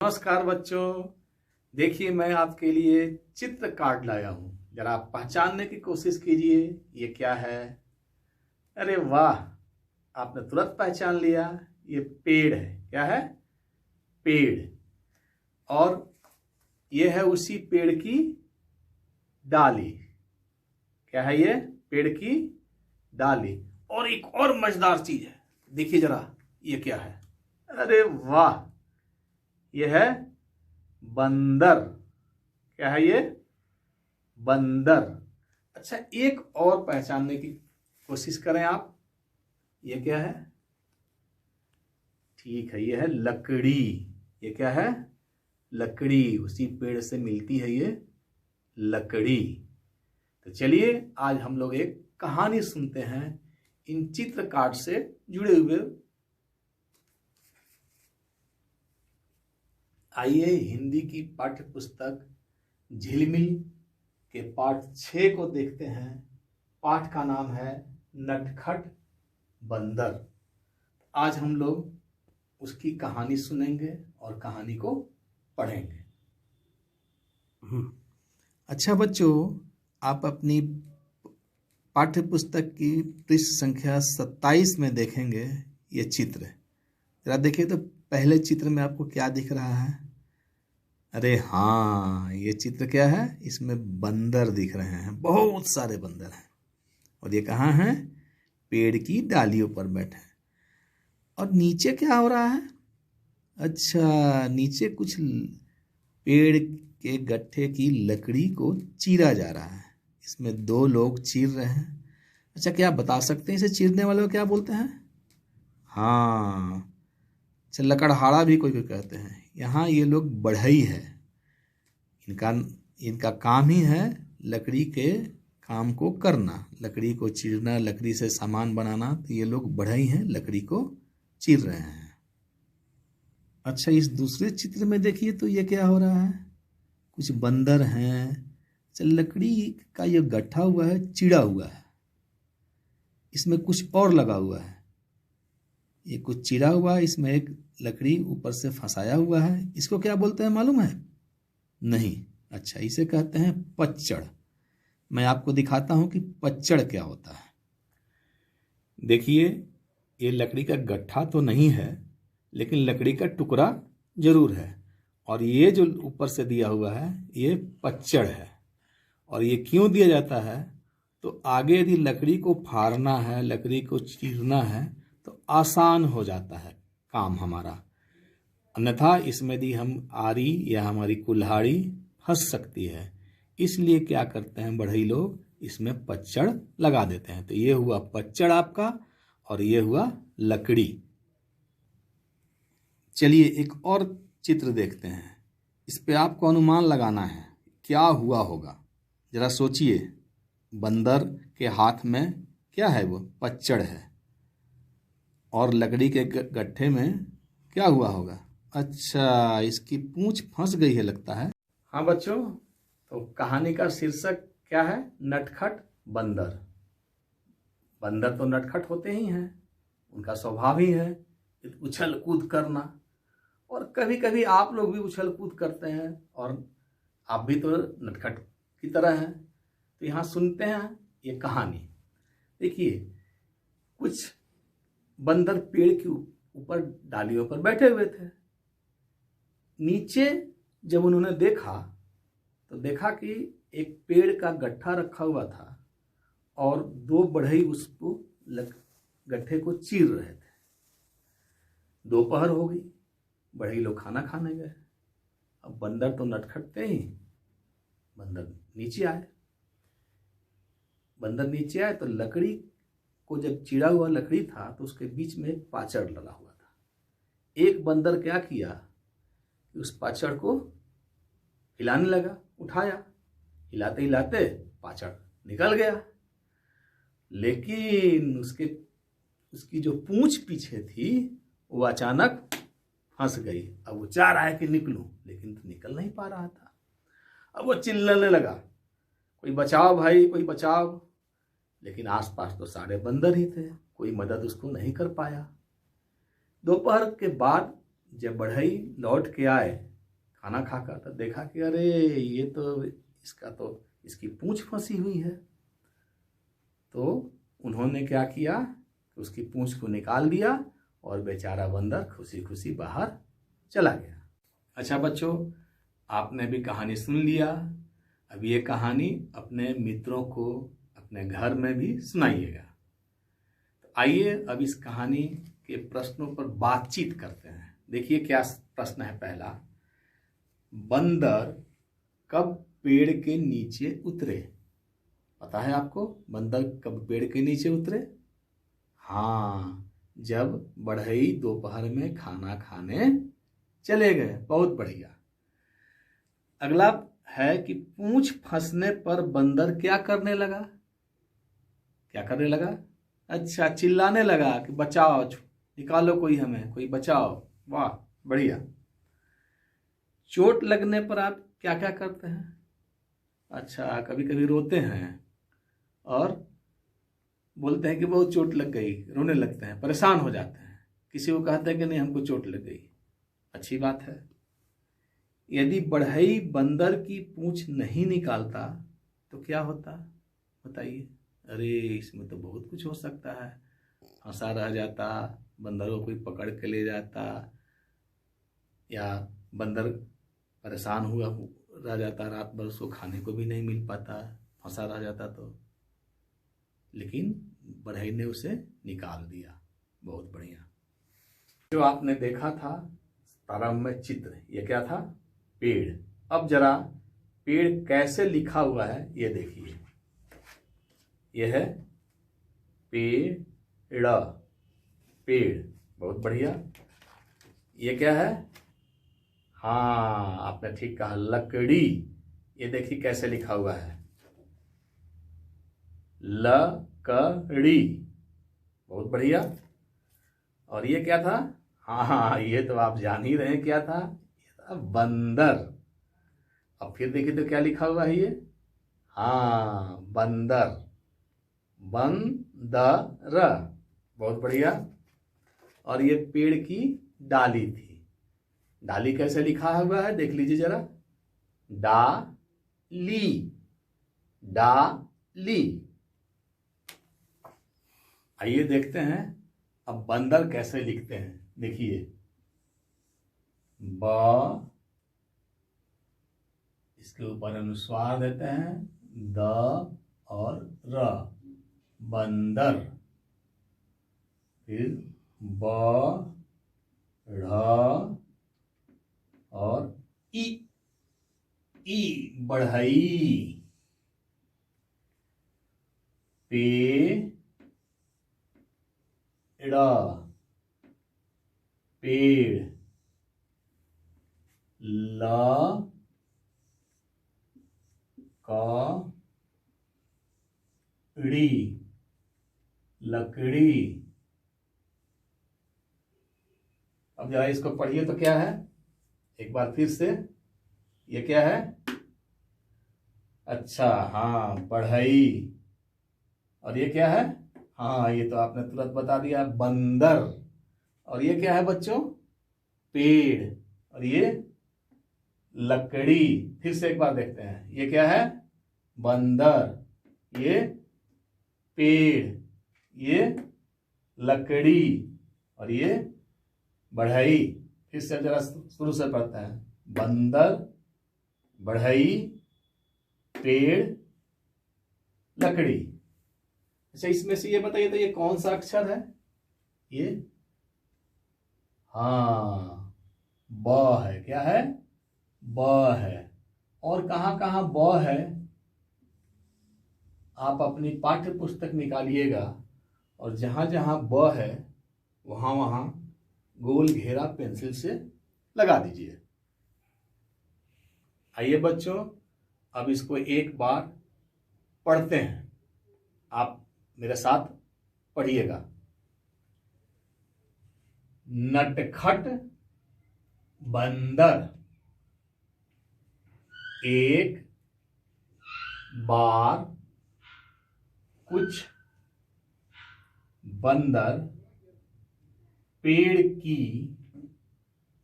नमस्कार बच्चों। देखिए मैं आपके लिए चित्र कार्ड लाया हूं। जरा आप पहचानने की कोशिश कीजिए ये क्या है। अरे वाह, आपने तुरंत पहचान लिया। ये पेड़ है। क्या है? पेड़। और ये है उसी पेड़ की डाली। क्या है ये? पेड़ की डाली। और एक और मजेदार चीज है, देखिए जरा ये क्या है। अरे वाह, ये है बंदर। क्या है ये? बंदर। अच्छा, एक और पहचानने की कोशिश करें आप। ये क्या है? ठीक है, ये है लकड़ी। ये क्या है? लकड़ी। उसी पेड़ से मिलती है ये लकड़ी। तो चलिए आज हम लोग एक कहानी सुनते हैं इन चित्र कार्ड से जुड़े हुए। आइए हिंदी की पाठ्य पुस्तक झिलमिल के पाठ 6 को देखते हैं। पाठ का नाम है नटखट बंदर। आज हम लोग उसकी कहानी सुनेंगे और कहानी को पढ़ेंगे। अच्छा बच्चों, आप अपनी पाठ्य पुस्तक की पृष्ठ संख्या 27 में देखेंगे ये चित्र। जरा देखिए तो पहले चित्र में आपको क्या दिख रहा है? अरे हाँ, ये चित्र क्या है? इसमें बंदर दिख रहे हैं, बहुत सारे बंदर हैं। और ये कहाँ हैं? पेड़ की डालियों पर बैठे हैं। और नीचे क्या हो रहा है? अच्छा, नीचे कुछ पेड़ के गट्ठे की लकड़ी को चीरा जा रहा है। इसमें 2 लोग चीर रहे हैं। अच्छा, क्या आप बता सकते हैं इसे चीरने वाले को क्या बोलते हैं? हाँ, अच्छा, लकड़हारा भी कोई कोई कहते हैं। यहाँ ये लोग बढ़ई है। इनका काम ही है लकड़ी के काम को करना, लकड़ी को चीरना, लकड़ी से सामान बनाना। तो ये लोग बढ़ई हैं, लकड़ी को चीर रहे हैं। अच्छा, इस दूसरे चित्र में देखिए तो ये क्या हो रहा है? कुछ बंदर हैं। अच्छा, लकड़ी का ये गट्ठा हुआ है, चिड़ा हुआ है। इसमें कुछ और लगा हुआ है। ये कुछ चिड़ा हुआ है, इसमें एक लकड़ी ऊपर से फंसाया हुआ है। इसको क्या बोलते हैं मालूम है? नहीं। अच्छा, इसे कहते हैं पच्चड़। मैं आपको दिखाता हूं कि पच्चड़ क्या होता है। देखिए, ये लकड़ी का गट्ठा तो नहीं है, लेकिन लकड़ी का टुकड़ा जरूर है। और ये जो ऊपर से दिया हुआ है ये पच्चड़ है। और ये क्यों दिया जाता है? तो आगे यदि लकड़ी को फाड़ना है, लकड़ी को चीरना है तो आसान हो जाता है काम हमारा। अन्यथा इसमें यदि हम आरी या हमारी कुल्हाड़ी फंस सकती है। इसलिए क्या करते हैं बढ़ई लोग, इसमें पच्चड़ लगा देते हैं। तो ये हुआ पच्चड़ आपका, और ये हुआ लकड़ी। चलिए एक और चित्र देखते हैं। इस पे आपको अनुमान लगाना है क्या हुआ होगा। जरा सोचिए, बंदर के हाथ में क्या है? वो पच्चड़ है। और लकड़ी के गट्ठे में क्या हुआ होगा? अच्छा, इसकी पूंछ फंस गई है लगता है। हाँ बच्चों, तो कहानी का शीर्षक क्या है? नटखट बंदर। बंदर तो नटखट होते ही हैं, उनका स्वभाव ही है उछल कूद करना। और कभी कभी आप लोग भी उछल कूद करते हैं, और आप भी तो नटखट की तरह हैं। तो यहाँ सुनते हैं ये कहानी। देखिए, कुछ बंदर पेड़ के ऊपर डालियों पर बैठे हुए थे। नीचे जब उन्होंने देखा तो देखा कि एक पेड़ का गट्ठा रखा हुआ था और 2 बढ़ई उसको गट्ठे को चीर रहे थे। दोपहर हो गई, बढ़ई लोग खाना खाने गए। अब बंदर तो नटखट थे ही, बंदर नीचे आए तो लकड़ी को जब चिड़ा हुआ लकड़ी था तो उसके बीच में एक पाचड़ लगा हुआ था। एक बंदर क्या किया कि उस पाचड़ को हिलाने लगा, उठाया। हिलाते हिलाते पाचड़ निकल गया, लेकिन उसकी जो पूंछ पीछे थी वो अचानक फंस गई। अब वो चाह रहा है कि निकलूं, लेकिन तो निकल नहीं पा रहा था। अब वो चिल्लाने लगा, कोई बचाओ भाई, कोई बचाओ। लेकिन आसपास तो सारे बंदर ही थे, कोई मदद उसको नहीं कर पाया। दोपहर के बाद जब बढ़ई लौट के आए खाना खाकर तो देखा कि अरे ये तो इसकी पूंछ फंसी हुई है। तो उन्होंने क्या किया, उसकी पूंछ को निकाल दिया और बेचारा बंदर खुशी खुशी बाहर चला गया। अच्छा बच्चों, आपने भी कहानी सुन लिया। अब ये कहानी अपने मित्रों को अपने घर में भी सुनाइएगा। तो आइए अब इस कहानी के प्रश्नों पर बातचीत करते हैं। देखिए क्या प्रश्न है पहला, बंदर कब पेड़ के नीचे उतरे? पता है आपको बंदर कब पेड़ के नीचे उतरे? हाँ, जब बढ़ई दोपहर में खाना खाने चले गए। बहुत बढ़िया। अगला है कि पूंछ फंसने पर बंदर क्या करने लगा? क्या करने लगा? अच्छा, चिल्लाने लगा कि बचाओ, निकालो कोई हमें, कोई बचाओ। वाह, बढ़िया। चोट लगने पर आप क्या क्या करते हैं? अच्छा, कभी कभी रोते हैं और बोलते हैं कि बहुत चोट लग गई, रोने लगते हैं, परेशान हो जाते हैं। किसी को कहते हैं कि नहीं हमको चोट लग गई। अच्छी बात है। यदि बढ़ई बंदर की पूंछ नहीं निकालता तो क्या होता? बताइए। अरे इसमें तो बहुत कुछ हो सकता है। फंसा रह जाता, बंदर को कोई पकड़ के ले जाता, या बंदर परेशान हुआ रह जाता, रात भर उसको खाने को भी नहीं मिल पाता, फंसा रह जाता तो। लेकिन बढ़ई ने उसे निकाल दिया। बहुत बढ़िया। जो आपने देखा था प्रारंभ में चित्र, ये क्या था? पेड़। अब जरा पेड़ कैसे लिखा हुआ है ये देखिए। यह है पेड़, पेड़। बहुत बढ़िया। ये क्या है? हाँ, आपने ठीक कहा, लकड़ी। ये देखिए कैसे लिखा हुआ है, लकड़ी। बहुत बढ़िया। और ये क्या था? हाँ, ये तो आप जान ही रहे हैं क्या था, ये था बंदर। अब फिर देखिए तो क्या लिखा हुआ है ये? हाँ, बंदर, बंदर। बहुत बढ़िया। और ये पेड़ की डाली थी। डाली कैसे लिखा हुआ है देख लीजिए जरा, डाली, डाली। आइए देखते हैं अब बंदर कैसे लिखते हैं। देखिए, ब, इसके ऊपर अनुस्वार देते हैं, द और र, बंदर। फिर ब, ढ़ और ई, बढ़ई। पेड़, पेड़। ल, कड़ी, लकड़ी। अब जरा इसको पढ़िए तो क्या है, एक बार फिर से। ये क्या है? अच्छा, हाँ, बढ़ई। और ये क्या है? हाँ, ये तो आपने तुरंत बता दिया, बंदर। और ये क्या है बच्चों? पेड़। और ये लकड़ी। फिर से एक बार देखते हैं, ये क्या है? बंदर, ये पेड़, ये लकड़ी और ये बढ़ई। फिर से जरा शुरू से पढ़ते हैं, बंदर, बढ़ई, पेड़, लकड़ी। अच्छा, इसमें से ये बताइए तो ये कौन सा अक्षर है? ये, हाँ, ब है। क्या है? ब है। और कहां कहां ब है आप अपनी पाठ्य पुस्तक निकालिएगा और जहां जहां ब है वहां वहां गोल घेरा पेंसिल से लगा दीजिए। आइए बच्चों, अब इसको एक बार पढ़ते हैं। आप मेरे साथ पढ़िएगा। नटखट बंदर एक बार कुछ बंदर पेड़ की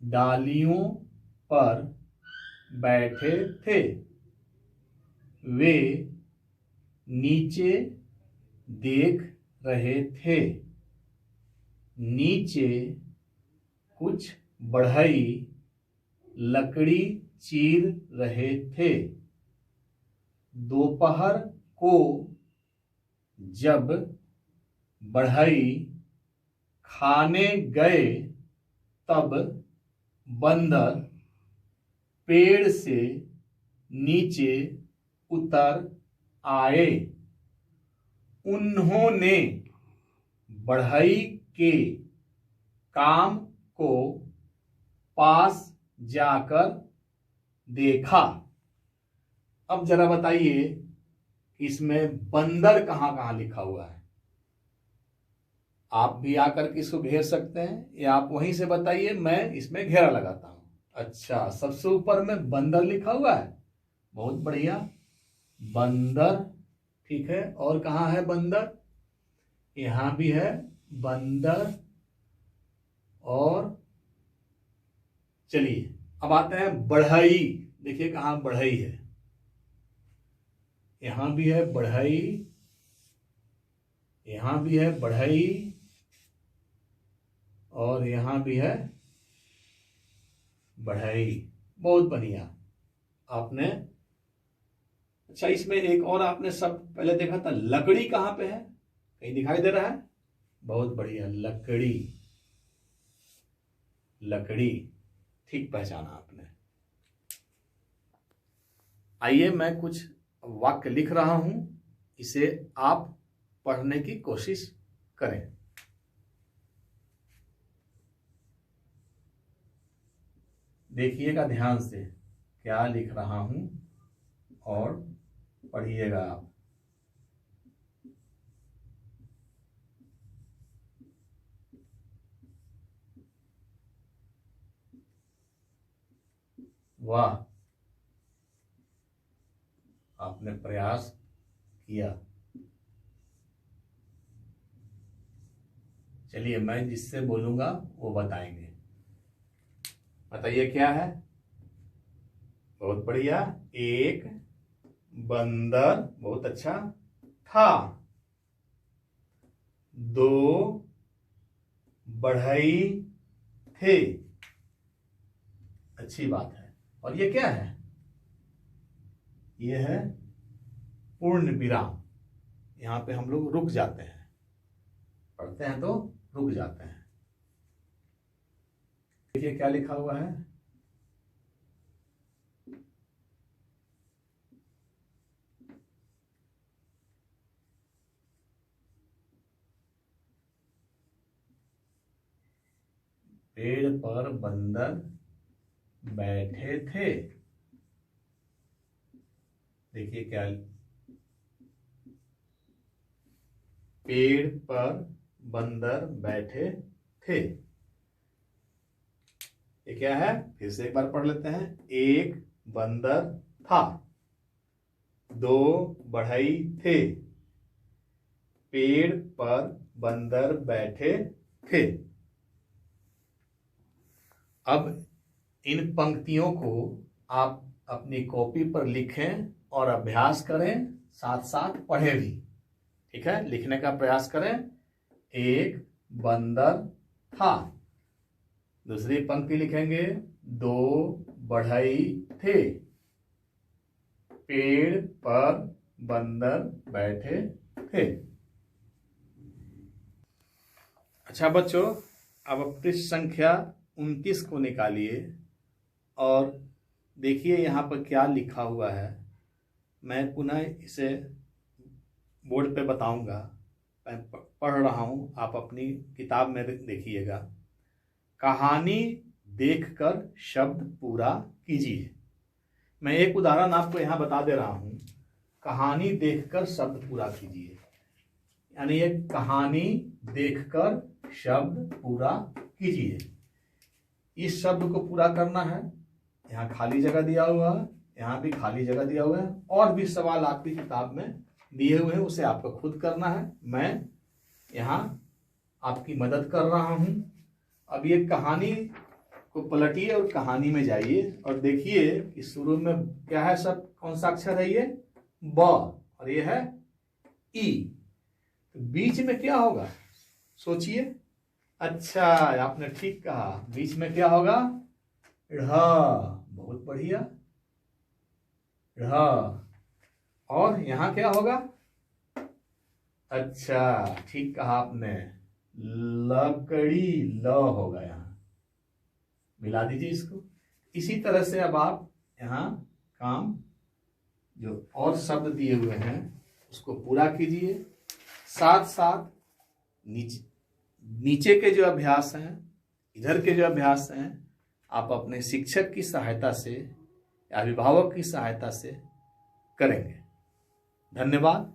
डालियों पर बैठे थे। वे नीचे देख रहे थे। नीचे कुछ बढ़ई लकड़ी चीर रहे थे। दोपहर को जब बढ़ई खाने गए तब बंदर पेड़ से नीचे उतर आए। उन्होंने बढ़ई के काम को पास जाकर देखा। अब जरा बताइए इसमें बंदर कहां कहां लिखा हुआ है। आप भी आकर के इसको घेर सकते हैं या आप वहीं से बताइए, मैं इसमें घेरा लगाता हूं। अच्छा, सबसे ऊपर में बंदर लिखा हुआ है, बहुत बढ़िया, बंदर, ठीक है। और कहां है बंदर? यहां भी है बंदर। और चलिए अब आते हैं बढ़ई। देखिए कहां बढ़ई है, यहां भी है बढ़ई, यहां भी है बढ़ई, और यहां भी है बढ़ई। बहुत बढ़िया आपने। अच्छा, इसमें एक और आपने सब पहले देखा था, लकड़ी कहां पे है, कहीं दिखाई दे रहा है? बहुत बढ़िया, लकड़ी, लकड़ी, ठीक पहचाना आपने। आइए मैं कुछ वाक्य लिख रहा हूं, इसे आप पढ़ने की कोशिश करें। देखिएगा ध्यान से क्या लिख रहा हूं और पढ़िएगा आप। वाह, आपने प्रयास किया। चलिए मैं जिससे बोलूंगा वो बताएंगे। बताइए क्या है? बहुत बढ़िया, एक बंदर, बहुत अच्छा, था। दो बढ़ई थे, अच्छी बात है। और ये क्या है? ये है पूर्ण विराम। यहां पे हम लोग रुक जाते हैं, पढ़ते हैं तो रुक जाते हैं। देखिए क्या लिखा हुआ है, पेड़ पर बंदर बैठे थे। देखिए क्या, पेड़ पर बंदर बैठे थे, ये क्या है? फिर से एक बार पढ़ लेते हैं। एक बंदर था, दो बढ़ई थे, पेड़ पर बंदर बैठे थे। अब इन पंक्तियों को आप अपनी कॉपी पर लिखें और अभ्यास करें, साथ साथ पढ़ें भी, ठीक है? लिखने का प्रयास करें। एक बंदर था, दूसरी पंक्ति लिखेंगे, दो बढ़ई थे, पेड़ पर बंदर बैठे थे। अच्छा बच्चों, अब पृष्ठ संख्या 29 को निकालिए और देखिए यहाँ पर क्या लिखा हुआ है। मैं पुनः इसे बोर्ड पे बताऊंगा, मैं पढ़ रहा हूँ, आप अपनी किताब में देखिएगा। कहानी देखकर शब्द पूरा कीजिए। मैं एक उदाहरण आपको यहाँ बता दे रहा हूँ, कहानी देखकर शब्द पूरा कीजिए, यानी ये कहानी देखकर शब्द पूरा कीजिए। इस शब्द को पूरा करना है, यहाँ खाली जगह दिया हुआ है, यहाँ भी खाली जगह दिया हुआ है, और भी सवाल आपकी किताब में दिए हुए हैं, उसे आपको खुद करना है। मैं यहाँ आपकी मदद कर रहा हूँ। अब ये कहानी को पलटिए और कहानी में जाइए और देखिए कि शुरू में क्या है, सब कौन सा अक्षर है, ये ब और ये है ई। तो बीच में क्या होगा सोचिए। अच्छा, आपने ठीक कहा, बीच में क्या होगा, ढ़। बहुत बढ़िया, ढ़। और यहां क्या होगा, अच्छा ठीक कहा आपने, लकड़ी, ल होगा यहां, मिला दीजिए इसको। इसी तरह से अब आप यहां काम जो और शब्द दिए हुए हैं उसको पूरा कीजिए। साथ साथ नीचे के जो अभ्यास हैं, इधर के जो अभ्यास हैं, आप अपने शिक्षक की सहायता से या अभिभावक की सहायता से करेंगे। धन्यवाद।